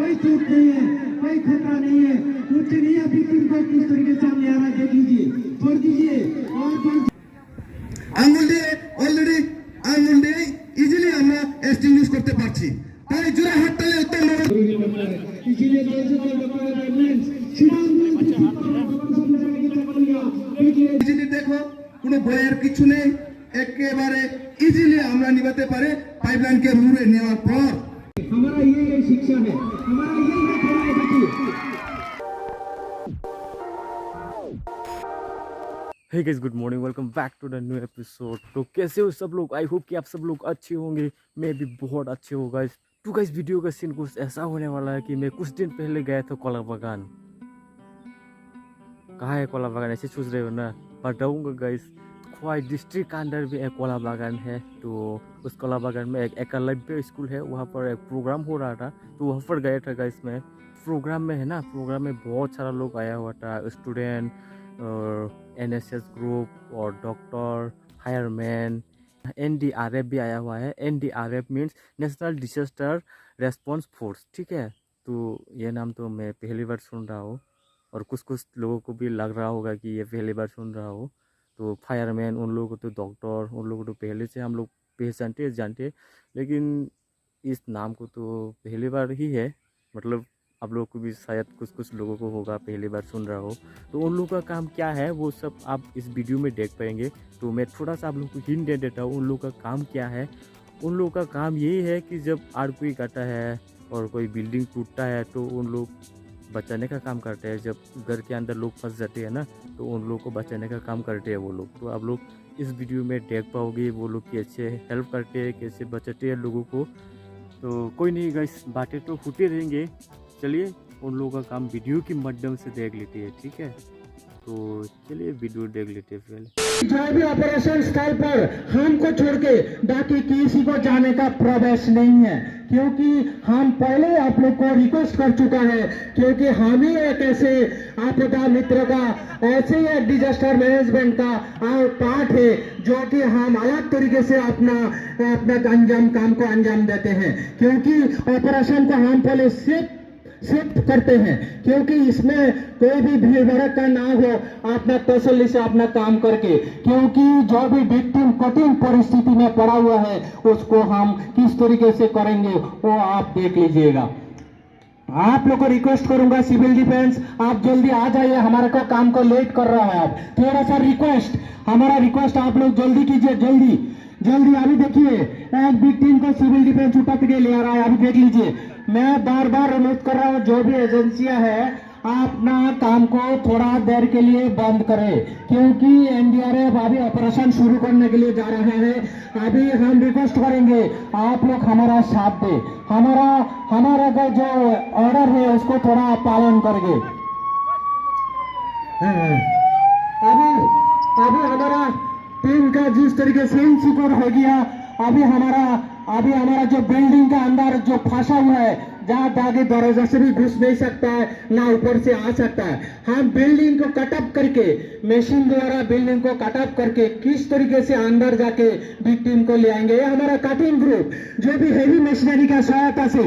कोई चूक नहीं है, कोई खतरा नहीं है। कुछ नहीं है, विक्टिम को किस तरीके से हमने आ रहा है देख लीजिए, छोड़ दीजिए। और আঙুল দিয়ে অলরেডি আঙুল দিয়ে ইজিলি আমরা এক্সটিংগুইশ করতে পারছি। তাই জোরে হাত তালে উত্তম इसीलिए ইজিলি দেখো কোনো ভয়ের কিছু নেই, একেবারে ইজিলি আমরা নিভাতে পারে পাইপলাইনকে রুড়ে নেওয়ার পর। हमारा ये शिक्षा है, हमारा यही है बच्चे। Hey guys, good morning, welcome back to the new episode. तो कैसे हो सब लोग? आई होप कि आप सब लोग अच्छे होंगे, मैं भी बहुत अच्छे हो गाइस। तो गाइस वीडियो का सीन कुछ ऐसा होने वाला है कि मैं कुछ दिन पहले गया था कोला बागान। कहाँ है कोला बागान ऐसे सोच रहे हो ना? बताऊंगा गाइस। ख्वाई डिस्ट्रिक्ट के अंदर भी एक कोला बागान है। तो उस कोला बागान में एक एकलव्य स्कूल है, वहाँ पर एक प्रोग्राम हो रहा था, तो वहाँ पर गया था गाइस। मैं प्रोग्राम में है ना, प्रोग्राम में बहुत सारा लोग आया हुआ था, स्टूडेंट और एनएसएस ग्रुप और डॉक्टर, फायरमैन, एनडीआरएफ भी आया हुआ है। NDRF means national disaster response force, ठीक है। तो ये नाम तो मैं पहली बार सुन रहा हूँ और कुछ लोगों को भी लग रहा होगा कि ये पहली बार सुन रहा हो। तो फायरमैन, उन लोगों को तो डॉक्टर, उन लोगों को तो पहले से हम लोग जानते, लेकिन इस नाम को तो पहली बार ही है। मतलब आप लोगों को भी शायद कुछ लोगों को होगा पहली बार सुन रहा हो। तो उन लोगों का काम क्या है वो सब आप इस वीडियो में देख पाएंगे। तो मैं थोड़ा सा आप लोगों को हिंट दे देता हूँ उन लोगों का काम क्या है। उन लोगों का काम यही है कि जब अर्थक्वेक आता है और कोई बिल्डिंग टूटता है तो उन लोग बचाने का काम करते हैं। जब घर के अंदर लोग फंस जाते हैं ना, तो उन लोगों को बचाने का काम करते हैं वो लोग। तो आप लोग इस वीडियो में देख पाओगे वो लोग कैसे हेल्प करते हैं, कैसे बचाते हैं लोगों को। तो कोई नहीं गाइस, बातें तो होते रहेंगे। चलिए उन लोगों का काम वीडियो के माध्यम से देख लेते हैं, ठीक है। तो चलिए वीडियो देख लेते हैं पहले। जो भी ऑपरेशन स्थल पर हमको छोड़ के बाकी किसी को जाने का प्रवेश नहीं है, क्योंकि हम पहले आप लोग को रिक्वेस्ट कर चुका है, क्योंकि हम ही एक ऐसे आपदा मित्र का, ऐसे ही एक डिजास्टर मैनेजमेंट का पार्ट है, जो कि हम अलग तरीके से अपना काम को अंजाम देते हैं। क्योंकि ऑपरेशन को हम पहले शिफ्ट करते हैं, क्योंकि इसमें कोई भी भीड़ भड़का ना हो, अपना तसल्ली से अपना काम करके। क्योंकि जो भी विक्टिम कठिन परिस्थिति में पड़ा हुआ है उसको हम किस तरीके से करेंगे वो आप देख लीजिएगा। आप लोग को रिक्वेस्ट करूंगा, सिविल डिफेंस आप जल्दी आ जाइए, हमारे को काम को लेट कर रहा है। आप थोड़ा सा रिक्वेस्ट, हमारा रिक्वेस्ट आप लोग जल्दी कीजिए, जल्दी। अभी देखिए एक विक्टिम को सिविल डिफेंस उठा के ले आ रहा है, अभी देख लीजिए। मैं बार बार अनुरोध कर रहा हूँ जो भी एजेंसियां है अपना काम को थोड़ा देर के लिए बंद करें, क्योंकि एनडीआरएफ अभी ऑपरेशन शुरू करने के लिए जा रहा है। अभी हम रिक्वेस्ट करेंगे आप लोग हमारा साथ दे, हमारा का जो ऑर्डर है उसको थोड़ा पालन करके। अभी हमारा टीम का जिस तरीके से सिक्योर हो गया, अभी हमारा जो बिल्डिंग का अंदर जो फंसा हुआ है, जहाँ आगे दरवाजा से भी घुस नहीं सकता है ना ऊपर से आ सकता है, हम बिल्डिंग को कटअप करके, मशीन द्वारा बिल्डिंग को कटअप करके किस तरीके से अंदर जाके विक्टिम को ले आएंगे। ये हमारा कटिंग ग्रुप जो भी हेवी मशीनरी का सहायता से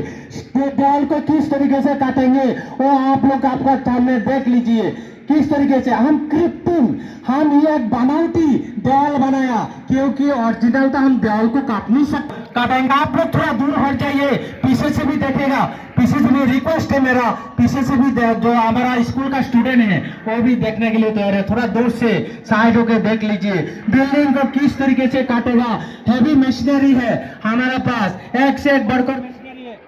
दीवार को किस तरीके से काटेंगे वो आप लोग आपका सामने देख लीजिए। किस तरीके से हम ये एक बनावटी दीवार बनाया, क्योंकि ओरिजिनल तो हम दीवार को काट नहीं सकते, काटेंगे। आप लोग थोड़ा दूर हट जाइए, पीछे से भी देखेगा, पीछे से भी रिक्वेस्ट है मेरा, पीछे से भी जो हमारा स्कूल का स्टूडेंट है वो भी देखने के लिए तैयार है। थोड़ा दूर से साइड होकर देख लीजिए बिल्डिंग को किस तरीके से काटेगा। हेवी मशीनरी है हमारे पास, एक से एक बढ़कर मशीनरी है।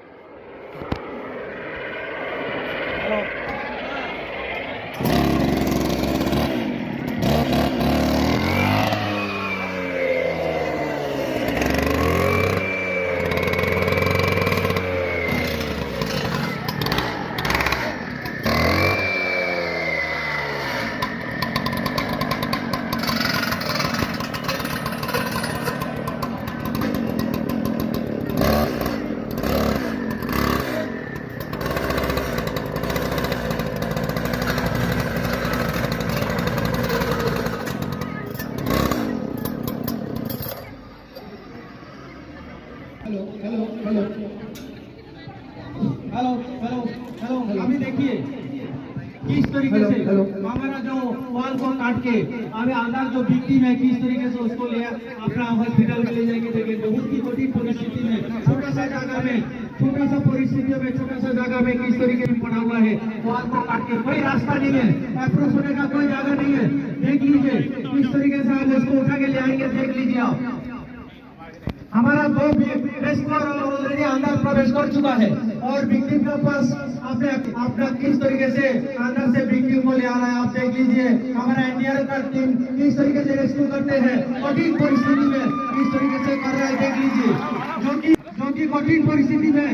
हेलो हेलो अभी देखिए किस तरीके से हमारा जो वॉल को काट के अभी अंदर जो विक्टिम है किस तरीके से उसको ले अपना हॉस्पिटल में ले जाके देखें। बहुत ही कठिन परिस्थिति में छोटा सा जगह में छोटा सा परिस्थितियों में छोटा सा जगह में किस तरीके से पड़ा हुआ है वॉल को काट के। कोई रास्ता नहीं है, अप्रोच होने का कोई जगह नहीं है। देख लीजिए किस तरीके से आप उसको उठा के ले आएंगे, देख लीजिए आप। हमारा दो रेस्क्यूअर ऑलरेडी अंदर प्रवेश कर चुका है और विक्टिम के पास आपने अपना किस तरीके से अंदर से विक्टिम को ले आ रहा है आप देख लीजिए। हमारा एनडीआरएफ का टीम किस तरीके से रेस्क्यू करते हैं कठिन परिस्थिति में किस तरीके से कर रहा है देख लीजिए। जो कि कठिन परिस्थिति में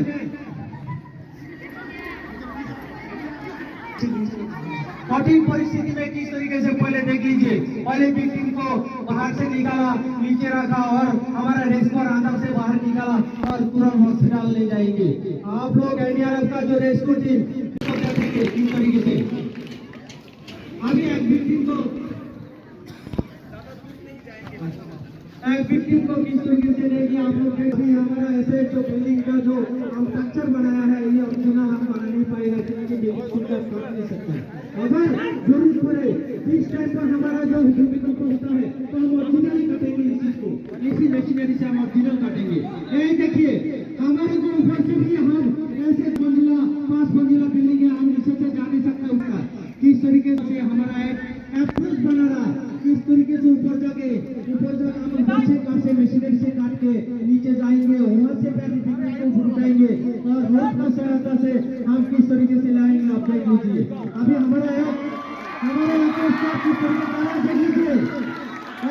कठिन परिस्थिति में किस तरीके से पहले देख लीजिए। पहले विक्टिम को बाहर से निकाला, नीचे रखा और हमारा रेस्क्यूअर अंदर से बाहर निकाला और तुरंत हॉस्पिटल ले जाएंगे। आप लोग एनडीआरएफ का जो रेस्क्यू टीम देखेंगे किस तरीके से अभी एक विक्टिम को किस तरीके से लेंगे आप लोग। अभी हमारा ऐसे जो बिल्डिंग का जो हम स्ट्रक्चर बनाया है ये ओरिजिनल हम बना नहीं पाएगा क्योंकि बिल्डिंग का काम नहीं सकता है। अगर जरूरत पड़े इस टाइम पर हमारा जो भूमिकंप होता है तो हम ओरिजिनल ही काटेंगे इस चीज को, इसी मशीनरी से हम ओरिजिनल काटेंगे। ये देखिए हमारे जो ऊपर से भी हम ऐसे 5 मंजिला बिल्डिंग है, हम नीचे से जा नहीं सकते उसका किस तरीके से हमारा एक अप्रोच बना रहा है। किस तरीके से ऊपर जाके हम से मशीनरी से काट के नीचे जाएंगे, वहां से बिल्डिंग को उठाएंगे और रोड की सहायता से हम किस तरीके से लाएंगे आप देख लीजिए। अभी हमारा किस तरीके से देख लीजिए।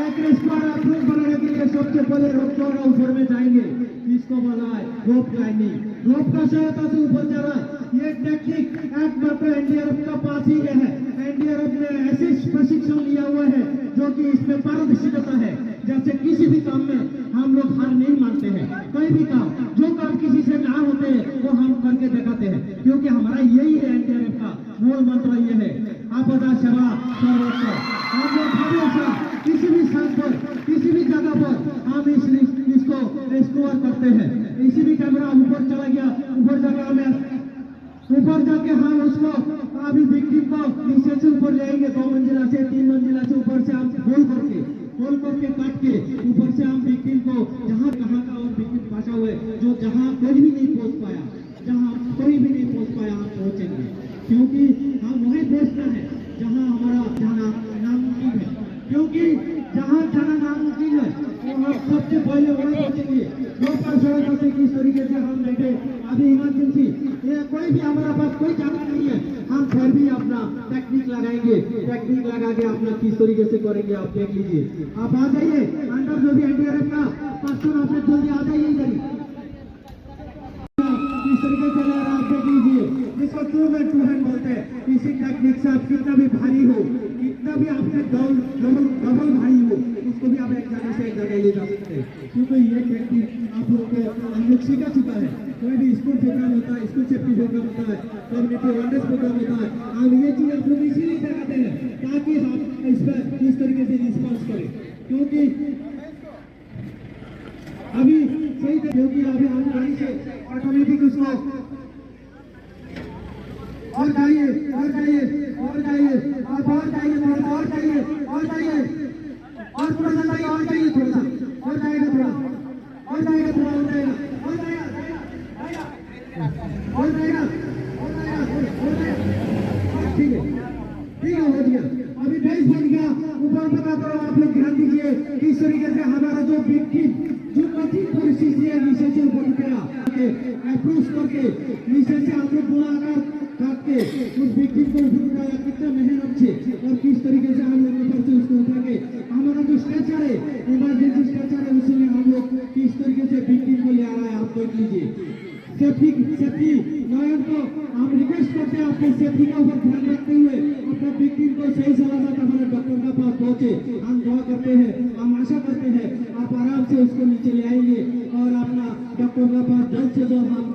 एक रेस्क्यूअर अप्रोच बनाने के लिए सबसे पहले रोप द्वारा ऊपर में जाएंगे, इसको बोला है रोप क्लाइंबिंग। रोप का सहायता से ऊपर जा रहा है। ये टेक्निक एकमात्र एनडीआरएफ का पास ही है। एनडीआरएफ ने ऐसे प्रशिक्षण लिया हुआ है जो कि इसमें पारदर्शिता है। जैसे किसी भी काम में हम लोग हार नहीं मानते हैं, कोई भी काम जो काम किसी से ना होते हैं वो हम करके दिखाते हैं क्योंकि हमारा यही है एनडीआरएफ का मूल मंत्र ये है आपदा सेवा सर्वोच्च। हम लोग हमेशा किसी भी स्थान पर किसी भी जगह पर हम इसको रेस्क्यूअर करते हैं। इसी भी कैमरा ऊपर चला गया, ऊपर जाके हम उसको अभी विक्टिम को नीचे से ऊपर जाएंगे 2 मंजिला से 3 मंजिला से ऊपर से हम गोल करके काट के ऊपर से हम विक्टिम को जहाँ का और विक्टिम फंसा हुआ है जो जहाँ कोई भी नहीं पहुँच पाया हम पहुँचेंगे क्योंकि हम वहीं पहुँचना है जहाँ हमारा जाना नामुमकिन है। क्योंकि जहाँ जाना नामुमकिन है वो सबसे पहले वहीं पहुँचेंगे। लोग किस तरीके से हम बैठे अभी इमरजेंसी ये कोई भी हमारा पास कोई जगह नहीं है, हम फिर भी अपना टेक्निक लगा के अपना किस तरीके से करेंगे आप देख लीजिए। आप आ जाइए अंदर जो भी एनडीआरएफ का पर्सन आपने जल्दी आ जाइए इधर किस तरीके से ले रहा आप देख लीजिए। जिसको 2 हैंड बोलते हैं। इसी टेक्निक से आप कितना भी भारी हो, कितना भी आपसे डबल भारी हो, उसको भी आप एक जगह से एक जगह ले जा सकते हैं क्योंकि ये टेक्निक आप लोग को हम लोग सीखा चुका है। कोई भी स्कूल प्रोग्राम होता है, स्कूल सेफ्टी प्रोग्राम होता है, कम्युनिटी अवेयरनेस प्रोग्राम होता है, हम ये चीज आप लोग इसीलिए दिखाते हैं ताकि हम इस पर इस तरीके से रिस्पॉन्स करें। क्योंकि अभी सही क्योंकि अभी हम गाड़ी से ऑटोमेटिक उसको और जाइए आप और जाइए और जाइए और थोड़ा सा जाइए और जाइए और थोड़ा सा और जाएगा ठीक है हो गया। अभी बेस बन गया ऊपर बता करो आप लोग ध्यान दीजिए किस तरीके से हमारा जो विक्टिम जो कठिन परिस्थिति है नीचे से ऊपर उठेगा अप्रोच करके नीचे से आप लोग गोलाकार काट के उस विक्टिम को ऊपर उठाया कितना मेहनत से और किस तरीके से हम लोग ऊपर से उसको उठा के हमारा जो स्ट्रेचर है इमरजेंसी स्ट्रेचर है उसी में हम लोग किस तरीके से विक्टिम को ले आ रहा है आप देख लीजिए। सेफ्टी नयन को हम रिक्वेस्ट करते हैं आपके सेफ्टी का ऊपर ध्यान रखते हुए अपना विक्टिम को सही सलामत हमारे डॉक्टर का पास पहुंचे। हम दुआ करते हैं, हम आशा करते हैं आप आराम से उसको नीचे ले आएंगे और अपना डॉक्टर का पास जल्द से जल्द हम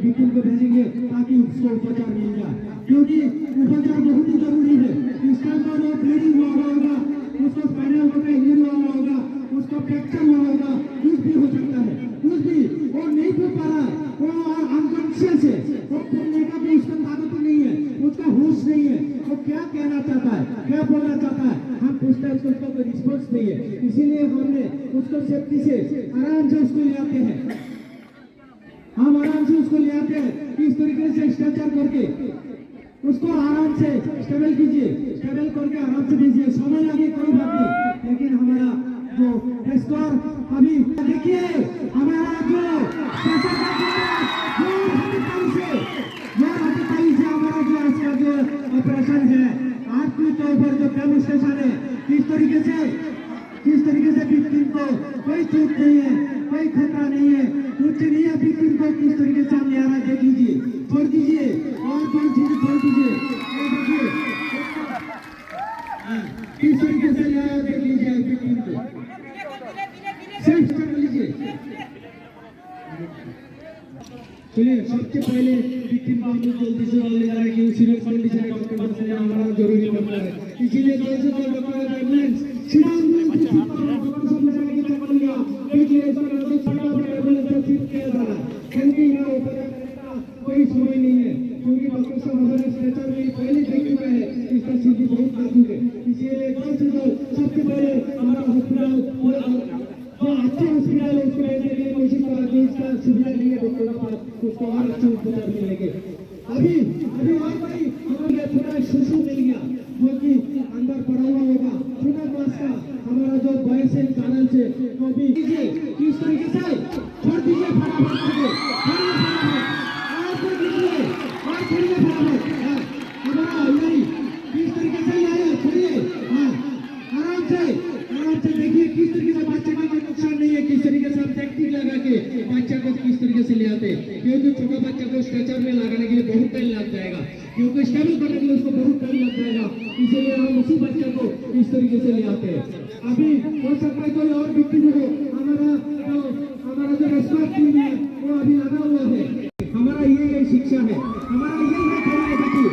विक्टिम को भेजेंगे ताकि उसको उपचार मिल जाए क्योंकि उपचार बहुत ही जरूरी है। इस टाइम पर वो ब्लीडिंग हुआ होगा, उसको स्पाइनल कॉर्ड में इंजरी हुआ होगा, उसको फ्रैक्चर हुआ होगा, कुछ भी हो सकता है, कुछ भी वो नहीं हो पा रहा है, वो अनकॉन्शियस है, वो क्या कहना चाहता है, क्या बोलना चाहता है, हम पूछते हैं, उसको कोई रिस्पॉन्स नहीं है। इसीलिए हमने उसको सेफ्टी से आराम से उसको ले आते हैं, हम आराम से उसको ले आते हैं। इस तरीके से स्ट्रेचर करके उसको आराम से स्टेबल कीजिए, स्टेबल करके आराम से भेजिए। समय लगे कोई बात नहीं, लेकिन हमारा जो रेस्टोर अभी देखिए, हमारा जो हमारा जो इसका जो ऑपरेशन है, आपके के ऊपर जो डेमोस्ट्रेशन है, किस तरीके से विक्टिम को कोई चोट नहीं है, कोई खतरा नहीं है, कुछ नहीं है। विक्टिम को किस तरीके से हम यहाँ देख लीजिए, छोड़ दीजिए और कोई चीज छोड़ दीजिए, देखिए किस तरीके से यहाँ देख लीजिए विक्टिम को सेफ कर लीजिए। चलिए, सबसे पहले विक्टिम को हम जल्दी से ले जा रहे हैं, सीरियस कंडीशन है, डॉक्टर पास ले जाना हमारा जरूरी मामला है। इसीलिए जैसे कि डॉक्टर एम्बुलेंस सीधा एम्बुलेंस को डॉक्टर सब ले जाने की चक्कर लिया, देखिए इस तरह से छोटा बड़ा एम्बुलेंस से ठीक किया जा रहा है, क्योंकि यहाँ ऊपर कोई समय नहीं है, क्योंकि डॉक्टर साहब हमारे स्ट्रेचर में पहले देख चुका है, इसका स्थिति बहुत नाजुक है। इसीलिए सबसे पहले हमारा हॉस्पिटल जो अच्छे हॉस्पिटल है उसको लेने के लिए कोशिश करा कि इसका सुविधा नहीं है डॉक्टर के पास, उसको और अच्छे उपचार मिलेंगे। अभी और भाई हमें थोड़ा शिशु मिल गया जो कि अंदर पड़ा हुआ होगा, छोटा मास का हमारा जो बॉयस है चैनल से, तो भी कीजिए किस तरीके से छोड़ दीजिए फटाफट करके, और कीजिए और छोड़िए फटाफट, हमारा यही किस तरीके से आया, छोड़िए आराम से देखिए किस तरीके से बच्चे का कोई नुकसान नहीं है, किस तरीके से हम टेक्निक लगा के बच्चा को किस तरीके से ले आते हैं, क्योंकि छोटा बच्चा को स्ट्रेचर में लगाने के लिए बहुत टाइम लग जाएगा, क्योंकि स्टेबल करने के लिए उसको बहुत टाइम लग जाएगा, इसीलिए हम उसी बच्चे को इस तरीके से ले आते हैं। अभी हो सकता है कोई और व्यक्ति हो, हमारा जो रेस्क्यू टीम है वो अभी लगा हुआ है। हमारा ये शिक्षा है, हमारा ये ट्रेनिंग है, देखिए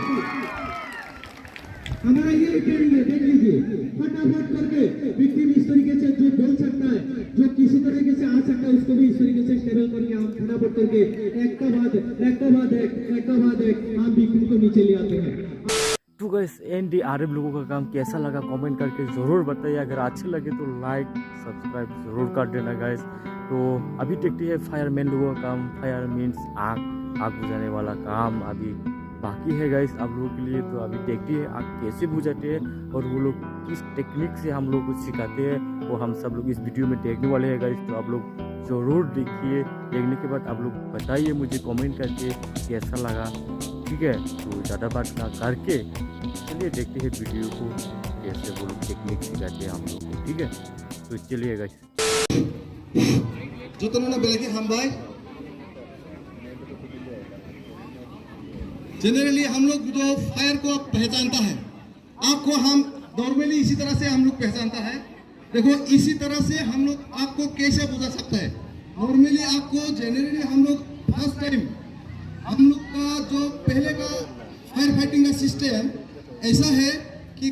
हमारा ये ट्रेनिंग है, देख लीजिए फटाफट करके विक्टिम इस तरीके से जो बोल सकता है, जो किसी तरीके से आ सकता है, उसको भी इस तरीके से स्टेबल करके हम फटाफट करके एक का बाद एक हम विक्टिम को नीचे ले आते हैं। तो गाइस एनडीआरएफ लोगों का काम कैसा लगा कमेंट करके ज़रूर बताइए। अगर अच्छे लगे तो लाइक सब्सक्राइब ज़रूर कर देना गाइस। तो अभी देखते हैं फायरमैन लोगों का काम, फायर मीन्स आग बुझाने वाला काम अभी बाकी है गाइस आप लोगों के लिए। तो अभी देखते हैं आग कैसे बुझाते हैं और वो लोग किस टेक्निक से हम लोग को सिखाते हैं, वो हम सब लोग इस वीडियो में देखने वाले हैं गाइस। तो आप लोग ज़रूर देखिए, देखने के बाद आप लोग बताइए मुझे कमेंट करके कैसा लगा, ठीक है। तो ज़्यादा बात ना करके चलिए देखते हैं वीडियो को कैसे वो लोग टेक्निक सिखाते हैं हम लोग को, ठीक है। तो चलिए गाइस जो तुमने बेलगी हम भाई जनरली हम लोग जो फायर को पहचानता है, आग को हम नॉर्मली इसी तरह से हम लोग पहचानता है। देखो इसी तरह से हम लोग आग को कैसे बुझा सकते हैं। नॉर्मली आग को जनरली हम लोग फर्स्ट टाइम हम लोग का जो पहले का फायर फाइटिंग का सिस्टम ऐसा है कि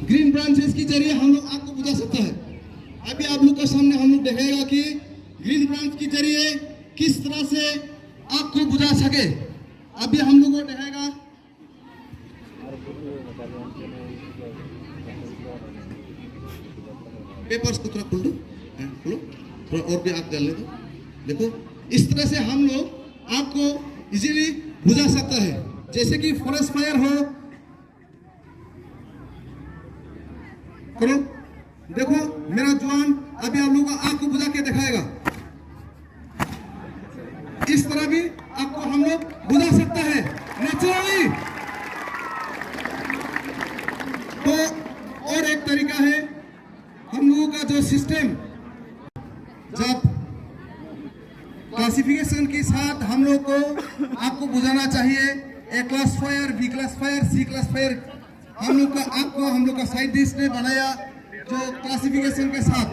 ग्रीन ब्रांचेस के जरिए हम लोग आग को बुझा सकते हैं। अभी आप लोग के सामने हम लोग देखेगा कि ग्रीन ब्रांच के जरिए किस तरह से आग को बुझा सके। अभी हम लोग को देखेगा पेपर्स को थोड़ा खोल दो, थोड़ा और भी आग डाल दो। देखो इस तरह से हम लोग आग को इजीली बुझा सकता है। जैसे कि फॉरेस्ट फायर हो, करो देखो मेरा जवान अभी आप लोगों को आग को बुझा के दिखाएगा। इस तरह भी आग को हम लोग बुझा सकते हैं नेचुरली। तो और एक तरीका है हम लोगों का जो सिस्टम, जब क्लासिफिकेशन के साथ हम लोग को आग को बुझाना चाहिए, A class fire, B class fire, C class fire, हम लोग का आग को हम लोग का साइंटिस्ट ने बनाया जो क्लासिफिकेशन के साथ।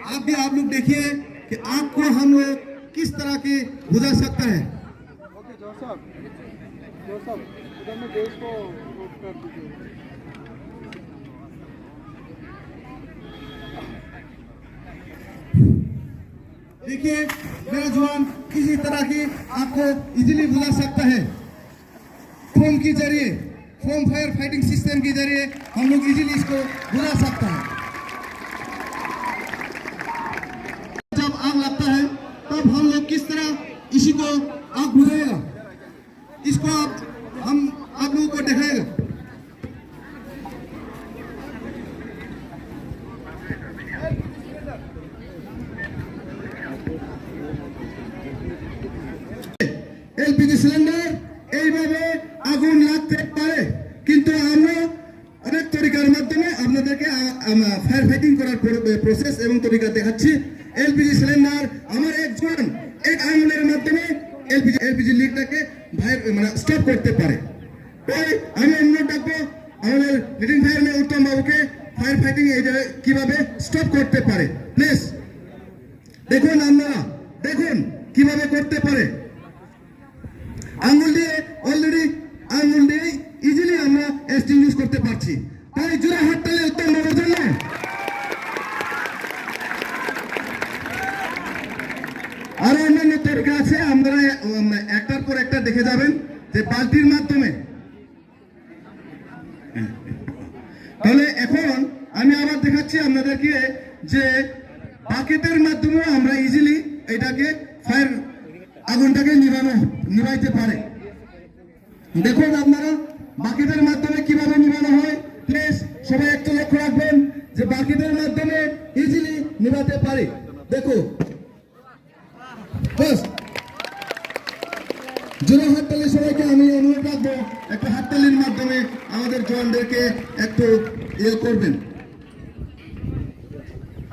आप लोग देखिए कि आग को हम लोग किस तरह के बुझा सकते हैं। देखिए मेरा जवान किसी तरह की आपको इजीली बुझा सकता है। फोम के जरिए फोम फायर फाइटिंग सिस्टम के जरिए हम लोग इजीली इसको बुझा सकते हैं। जब आग लगता है तब हम लोग किस तरह इसी को आग बुझाएगा, इसको हम आप लोगों को दिखाएगा। এলপিজি সিলিন্ডার এইভাবে আগুন লাগতে পারে, কিন্তু আমরা অনেক তরিকার মাধ্যমে আপনাদেরকে ফায়ার ফাইটিং করার প্রসেস এবং তরিকা দেখাচ্ছি। এলপিজি সিলিন্ডার আমার এক আঙুলের মাধ্যমে এলপিজি লিকটাকে মানে স্টপ করতে পারে। তাই আমি অনুরোধ রাখবো আমাদের লিডিং ফায়ারম্যান উত্তম বাবুকে ফায়ার ফাইটিং এই জায়গায় কিভাবে স্টপ করতে পারে। প্লিজ দেখুন, আপনারা দেখুন কিভাবে করতে পারে। আঙ্গুল দিয়ে অলরেডি আঙ্গুল দিয়ে ইজিলি আমরা এক্সটিংগুইশ করতে পারছি। তাই জোরে হাততালি উত্তম বাবুর জন্য। আরো অন্যান্য তরিকা আছে, আপনারা একটার পর একটা দেখে যাবেন যে বালতির মাধ্যমে। তাহলে এখন আমি আবার দেখাচ্ছি আপনাদেরকে যে বাকেটের মাধ্যমে আমরা ইজিলি এটাকে ফায়ার আগুনটাকে নিভাইতে পারে। দেখুন আপনারা বাকেটের মাধ্যমে কিভাবে নিভানো হয়। প্লিজ সবাই একটু লক্ষ্য রাখবেন যে বাকেটের মাধ্যমে ইজিলি নিভাতে পারে। দেখো বাস জোরে হাততালি সবাইকে আমি অনুরোধ রাখবো একটা হাততালির মাধ্যমে আমাদের জওয়ানদেরকে একটু ইয়ে করবেন।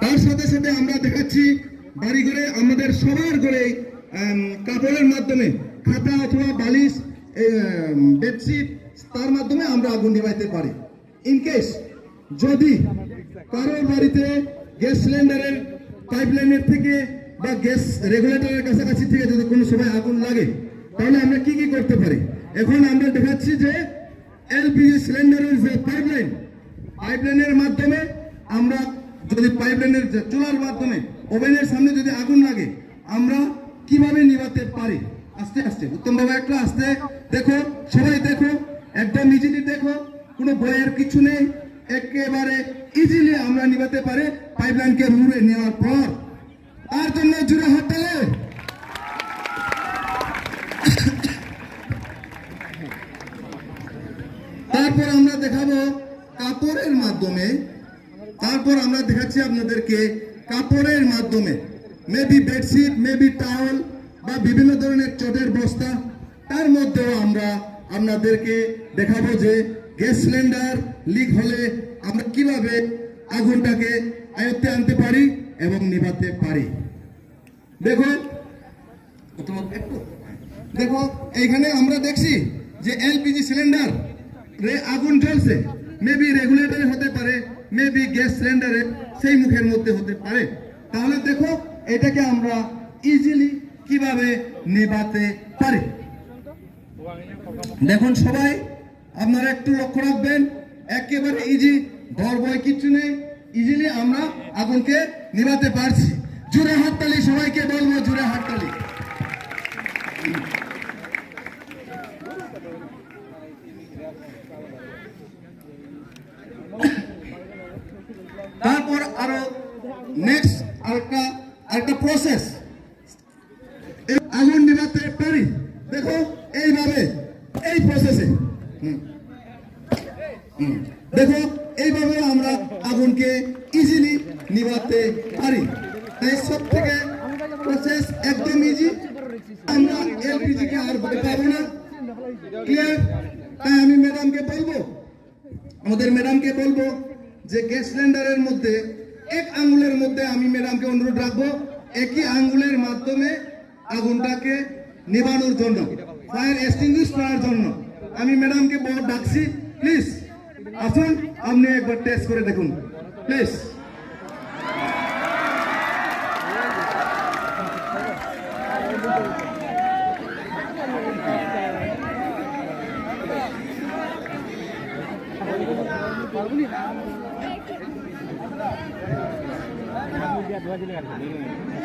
তার সাথে সাথে আমরা দেখাচ্ছি বাড়ি ঘরে আমাদের সবার ঘরে কাপড়ের মাধ্যমে খাতা অথবা বালিশ বেডশিট তার মাধ্যমে আমরা আগুন নিভাইতে পারি। ইনকেস যদি কারোর বাড়িতে গ্যাস সিলিন্ডারের পাইপলাইনের থেকে বা গ্যাস রেগুলেটরের কাছাকাছি থেকে যদি কোনো সময় আগুন লাগে তাহলে আমরা কি কি করতে পারি। এখন আমরা দেখাচ্ছি যে এলপিজি সিলিন্ডারের যে পাইপলাইনের মাধ্যমে আমরা যদি পাইপলাইনের চুলার মাধ্যমে ওভেনের সামনে যদি আগুন লাগে আমরা কিভাবে নিভাতে পারি। আস্তে আস্তে উত্তম বাবা একটু আস্তে দেখো, সবাই দেখো, একদম ইজিলি দেখো, কোনো বইয়ের কিছু নেই, একেবারে ইজিলি আমরা নিভাতে পারি পাইপলাইনকে মুড়ে নেওয়ার পর। তার জন্য জোরে হাততালি। তারপর আমরা দেখাবো কাপড়ের মাধ্যমে, তারপর আমরা দেখাচ্ছি আপনাদেরকে কাপড়ের মাধ্যমে মেবি বেডশিট, মেবি টাওয়াল বা বিভিন্ন ধরনের চটের বস্তা, তার মধ্যেও আমরা আপনাদেরকে দেখাবো যে গ্যাস সিলিন্ডার লিক হলে আমরা কিভাবে আগুনটাকে আয়ত্তে আনতে পারি এবং নিভাতে পারি। দেখো দেখো এইখানে আমরা দেখছি যে এলপিজি সিলিন্ডার আগুন জ্বলছে, মেবি রেগুলেটরে হতে পারে, মেবি গ্যাস সিলিন্ডারে সেই মুখের মধ্যে হতে পারে। তাহলে দেখো এটাকে আমরা ইজিলি কিভাবে নিভাতে পারি। দেখুন সবাই আপনারা একটু লক্ষ্য রাখবেন, একেবারে ইজি, ভর ভয় কিছু নেই, ইজিলি আমরা আগুনকে নিভাতে পারছি। জোরে হাততালি সবাইকে বলবো, জোরে হাততালি। তারপর আরো নেক্সট আরেকটা প্রসেস আগুন নিভাতে পারি। দেখো এইভাবে এই প্রসেসে দেখো এইভাবে আমরা আগুনকে ইজিলি নিভাতে পারি। তাই সব থেকে প্রসেস একদম ইজি, আমরা এলপিজি কে আর ভয় পাবো না। ক্লিয়ার? তাই আমি ম্যাডামকে বলবো, আমাদের ম্যাডামকে বলবো যে গ্যাস সিলিন্ডারের মধ্যে এক আঙ্গুলের মধ্যে আমি ম্যাডামকে অনুরোধ রাখবো একই আঙ্গুলের মাধ্যমে আগুনটাকে নিভানোর জন্য, ফায়ার এক্সটিংগুইশ করার জন্য। আমি ম্যাডামকে ডাকছি, প্লিজ আসুন, আপনি একবার টেস্ট করে দেখুন প্লিজ।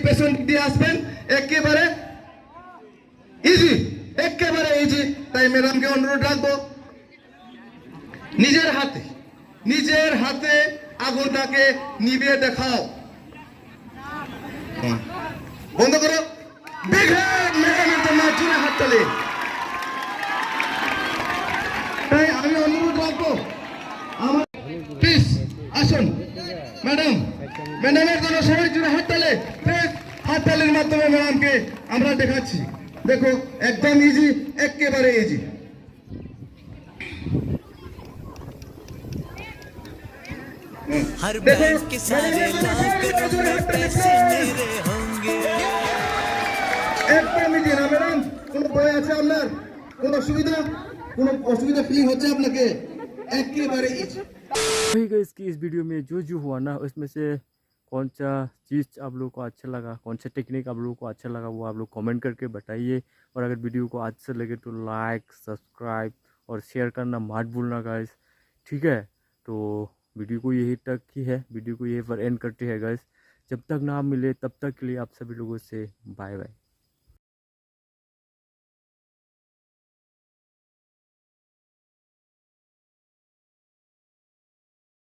পেছন দিয়ে আসবেন, একেবারে ইজি, একেবারে ইজি। তাই ম্যাডামকে অনুরোধ রাখবো নিজের হাতে আগুনটাকে নিভিয়ে দেখাও। বন্ধ করো। বিগ হ্যান্ড ম্যাডামের জন্য জোরে হাততালি। তাই আমি অনুরোধ রাখবো আমার প্লিজ আসুন ম্যাডামের জন্য সবাই জোরে হাততালি। প্লিজ হাততালির মাধ্যমে ম্যাডামকে আমরা দেখাচ্ছি। দেখো একদম ইজি, একেবারে ইজি। हर बैंक के सारे लॉकरों में पैसे मेरे होंगे। একদম ইজি না ম্যাডাম? কোনো ভয় আছে আপনার? কোনো অসুবিধা ফিলিং হচ্ছে আপনাকে? একেবারে ইজি। वही गाइस कि इस वीडियो में जो जो हुआ ना उसमें से कौन सा चीज़ आप लोगों को अच्छा लगा, कौन सा टेक्निक आप लोगों को अच्छा लगा वो आप लोग कमेंट करके बताइए। और अगर वीडियो को अच्छा लगे तो लाइक सब्सक्राइब और शेयर करना मत भूलना गाइस, ठीक है। तो वीडियो को यही तक ही है, वीडियो को यही पर एंड करते हैं गाइस। जब तक ना मिले तब तक के लिए आप सभी लोगों से बाय बाय।